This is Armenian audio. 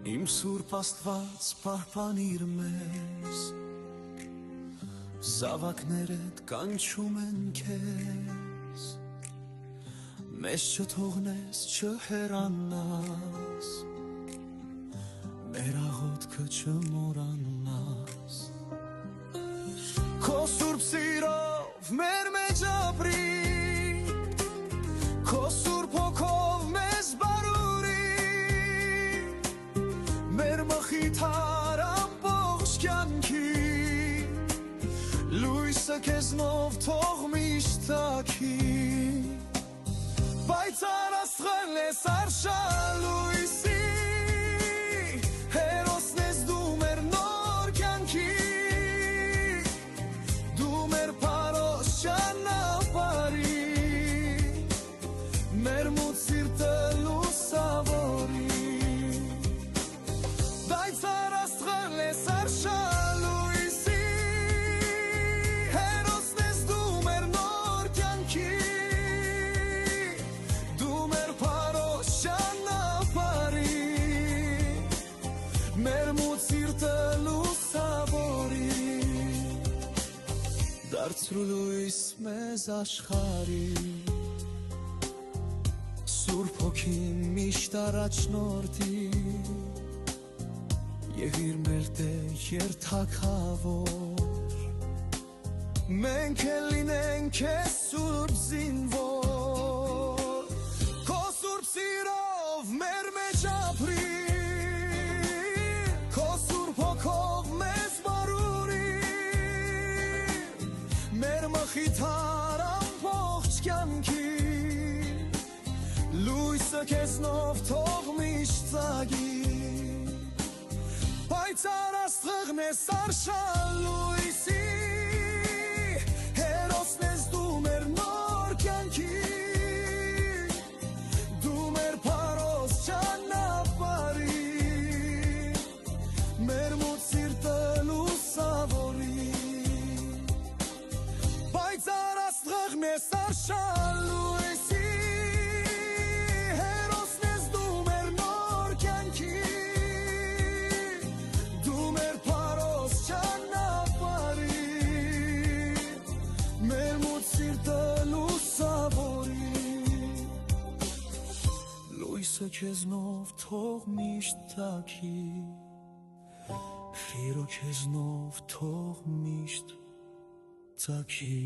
Իմ սուրբ Աստված պահպանիր մեզ, զավակներդ կանչում են քեզ, մեզ չթողնես չհեռանաս, մեր աղոթքը չմոռանաս, քո սուրբ սիրով մեր մեջ ապրի, քո սուրբ հոգով մեզ բարուրի, մեր մխիթար ամբողջ կյանքի, լույսը քեզնով թող միշտ տաքի, պայծառ աստղան ես արշալույսի, հերոսն ես դու մեր նոր կյանքի, դու մեր փարոս ճանապարհի, մեր մութ սիրտը լուսավորի, պայծառ աստղան ես արշալույսի, հերոսն ես դու մեր նոր կյանքի, դու մեր փարոս ճանապարհի, մեր մութ սիրտը լուսավորի, դարձրու լույս մեզ աշխարհի, Սուրբ Հոգին միշտ առաջնորդի, եղիր մեր Տեր երթագավոր, մենք էլ լինենք քեզ սուրբ զինվոր, քո սուրբ սիրով մեր մեջ ապրի, քո սուրբ հոգով մեզ բարուրի, մեր մխիթար ամբողջ կյանքի, լույսը քեզնով թող միշտ ծագի, պայծառ աստղն ես արշալույսի, հերոսն ես դու մեր նոր կյանքի, դու մեր փարոս ճանապարհի, մեր մութ սիրտը լուսավորի, պայծառ աստղն ես արշալույսի, լույսը քեզնով թող միշտ տաքի, խիրո քեզնով թող միշտ ծագի